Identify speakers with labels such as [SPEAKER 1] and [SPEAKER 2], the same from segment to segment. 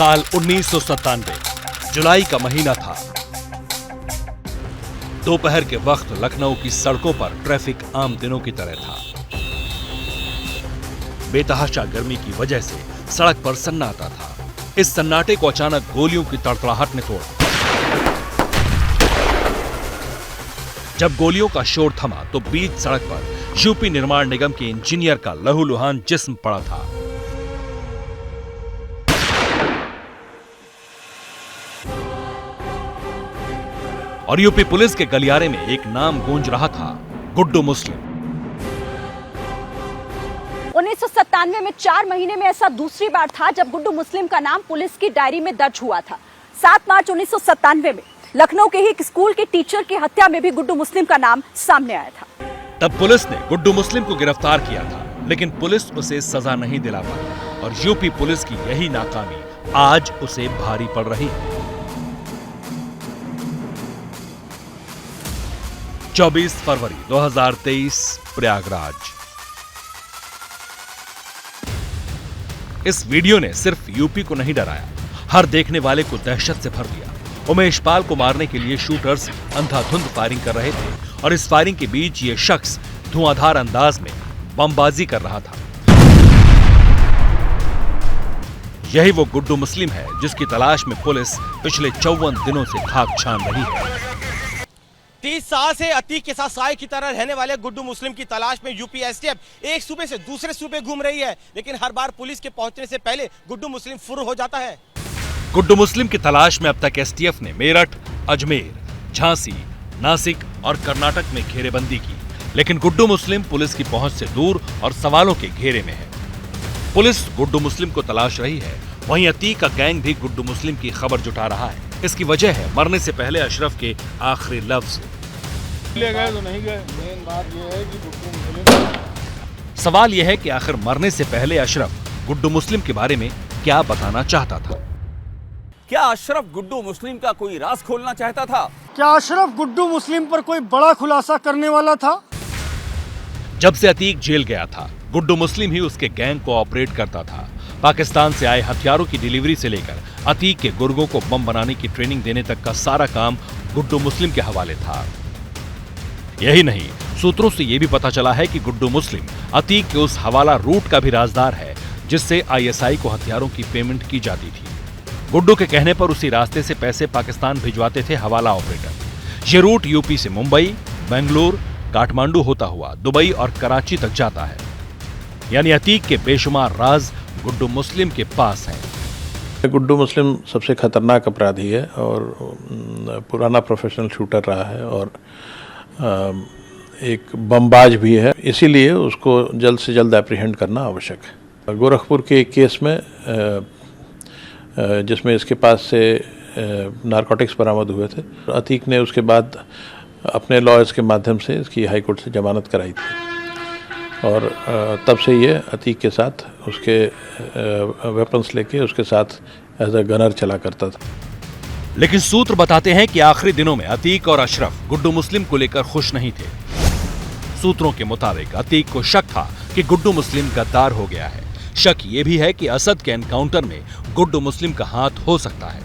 [SPEAKER 1] साल 1997 जुलाई का महीना था। दोपहर के वक्त लखनऊ की सड़कों पर ट्रैफिक आम दिनों की तरह था। बेतहाशा गर्मी की वजह से सड़क पर सन्नाटा था। इस सन्नाटे को अचानक गोलियों की तड़तड़ाहट ने तोड़ा। जब गोलियों का शोर थमा तो बीच सड़क पर यूपी निर्माण निगम के इंजीनियर का लहूलुहान जिस्म पड़ा था। और यूपी पुलिस के गलियारे में एक नाम गूंज रहा था, गुड्डू मुस्लिम।
[SPEAKER 2] 1997 में 4 महीने में ऐसा दूसरी बार था जब गुड्डू मुस्लिम का नाम पुलिस की डायरी में दर्ज हुआ था। 7 मार्च 1997 में लखनऊ के ही एक स्कूल के टीचर की हत्या में भी गुड्डू मुस्लिम का नाम सामने आया था।
[SPEAKER 1] तब पुलिस ने गुड्डू मुस्लिम को गिरफ्तार किया था, लेकिन पुलिस उसे सजा नहीं दिला पाई और यूपी पुलिस की यही नाकामी आज उसे भारी पड़ रही है। 24 फरवरी 2023 प्रयागराज। इस वीडियो ने सिर्फ यूपी को नहीं डराया, हर देखने वाले को दहशत से भर दिया। उमेश पाल को मारने के लिए शूटर्स अंधाधुंध फायरिंग कर रहे थे और इस फायरिंग के बीच ये शख्स धुआंधार अंदाज में बमबाजी कर रहा था। यही वो गुड्डू मुस्लिम है जिसकी तलाश में पुलिस पिछले 54 दिनों से खाक छान रही है।
[SPEAKER 3] 30 साल से अतीक के साथ साय की तरह रहने वाले गुड्डू मुस्लिम की तलाश में यूपी एसटीएफ एक सूबे से दूसरे सूबे घूम रही है, लेकिन हर बार पुलिस के पहुंचने से पहले गुड्डू मुस्लिम फुर्र हो जाता है।
[SPEAKER 1] गुड्डू मुस्लिम की तलाश में अब तक एसटीएफ ने मेरठ, अजमेर, झांसी, नासिक और कर्नाटक में घेरेबंदी की, लेकिन गुड्डू मुस्लिम पुलिस की पहुंच से दूर और सवालों के घेरे में है। पुलिस गुड्डू मुस्लिम को तलाश रही है, वहीं अतीक का गैंग भी गुड्डू मुस्लिम की खबर जुटा रहा है। इसकी वजह है मरने से पहले अशरफ के आखिरी लफ्ज।
[SPEAKER 4] ले गए तो नहीं गए, मेन बात यह है कि गुड्डू मुस्लिम।
[SPEAKER 1] सवाल यह है कि आखिर मरने से पहले अशरफ गुड्डू मुस्लिम के बारे में क्या बताना चाहता था।
[SPEAKER 5] क्या अशरफ गुड्डू मुस्लिम का कोई राज खोलना चाहता था?
[SPEAKER 4] क्या अशरफ गुड्डू मुस्लिम पर कोई बड़ा खुलासा करने वाला था?
[SPEAKER 1] जब से अतीक जेल गया था, गुड्डू मुस्लिम ही उसके गैंग को ऑपरेट करता था। पाकिस्तान से आए हथियारों की डिलीवरी से लेकर अतीक के गुर्गों को बम बनाने की ट्रेनिंग देने तक का सारा काम गुड्डू मुस्लिम के हवाले था। यही नहीं, सूत्रों से यह भी पता चला है कि गुड्डू मुस्लिम अतीक के उस हवाला रूट का भी राजदार है जिससे आईएसआई को हथियारों की पेमेंट की जाती थी। गुड्डू के कहने पर उसी रास्ते से पैसे पाकिस्तान भिजवाते थे हवाला ऑपरेटर। ये रूट यूपी से मुंबई, बेंगलुरु, काठमांडू होता हुआ दुबई और कराची तक जाता है। यानी अतीक के बेशुमार राज गुड्डू मुस्लिम के पास हैं।
[SPEAKER 6] गुड्डू मुस्लिम सबसे खतरनाक अपराधी है और पुराना प्रोफेशनल शूटर रहा है और एक बमबाज भी है, इसीलिए उसको जल्द से जल्द एप्रीहेंड करना आवश्यक है। गोरखपुर के एक केस में जिसमें इसके पास से नारकोटिक्स बरामद हुए थे, अतीक ने उसके बाद अपने लॉयर्स के माध्यम से इसकी हाई कोर्ट से जमानत कराई थी और तब से ये अतीक के साथ उसके वेपन्स लेके उसके साथ एज अ गनर चला करता था।
[SPEAKER 1] लेकिन सूत्र बताते हैं कि आखिरी दिनों में अतीक और अशरफ गुड्डू मुस्लिम को लेकर खुश नहीं थे। सूत्रों के मुताबिक अतीक को शक था कि गुड्डू मुस्लिम गद्दार हो गया है। शक ये भी है कि असद के एनकाउंटर में गुड्डू मुस्लिम का हाथ हो सकता है।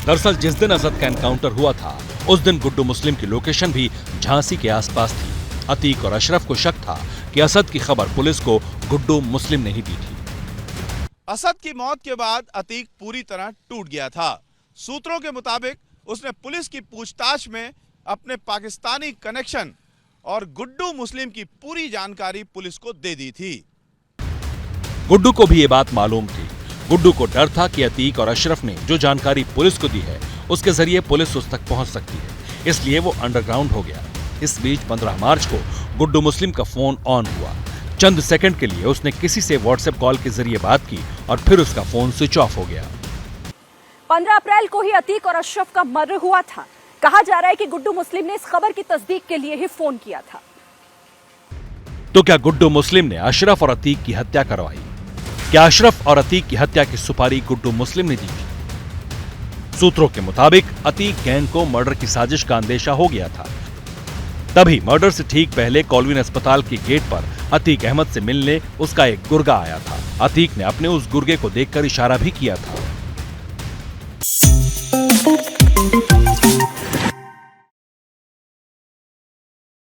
[SPEAKER 1] दरअसल जिस दिन असद का एनकाउंटर हुआ था उस दिन गुड्डू मुस्लिम की लोकेशन भी झांसी के आसपास थी। अतीक और अशरफ को शक था कि असद की खबर पुलिस को गुड्डू मुस्लिम ने ही दी थी।
[SPEAKER 7] असद की मौत के बाद अतीक पूरी तरह टूट गया था। सूत्रों के मुताबिक उसने पुलिस की पूछताछ में अपने पाकिस्तानी कनेक्शन और गुड्डू मुस्लिम की पूरी जानकारी पुलिस को दे दी थी।
[SPEAKER 1] गुड्डू को भी ये बात मालूम थी। गुड्डू को डर था कि अतीक और अशरफ ने जो जानकारी पुलिस को दी है उसके जरिए पुलिस उस तक पहुंच सकती है, इसलिए वो अंडरग्राउंड हो गया। इस बीच 15 मार्च को गुड्डू मुस्लिम का फोन ऑन हुआ। चंद सेकंड के लिए उसने किसी से व्हाट्सएप कॉल के जरिए बात की और फिर उसका फोन स्विच ऑफ हो गया।
[SPEAKER 2] 15 अप्रैल को ही अतीक और अशरफ का मर्डर हुआ था। कहा जा रहा है कि गुड्डू मुस्लिम ने इस खबर की तस्दीक के लिए ही फोन किया था।
[SPEAKER 1] तो क्या गुड्डू मुस्लिम ने अशरफ और अतीक की हत्या करवाई? क्या अशरफ और अतीक की हत्या की सुपारी गुड्डू मुस्लिम ने दी थी? सूत्रों के मुताबिक अतीक गैंग को मर्डर की साजिश का अंदेशा हो गया था। तभी मर्डर से ठीक पहले कॉलविन अस्पताल के गेट पर अतीक अहमद से मिलने उसका एक गुर्गा आया था। अतीक ने अपने उस गुर्गे को देखकर इशारा भी किया था।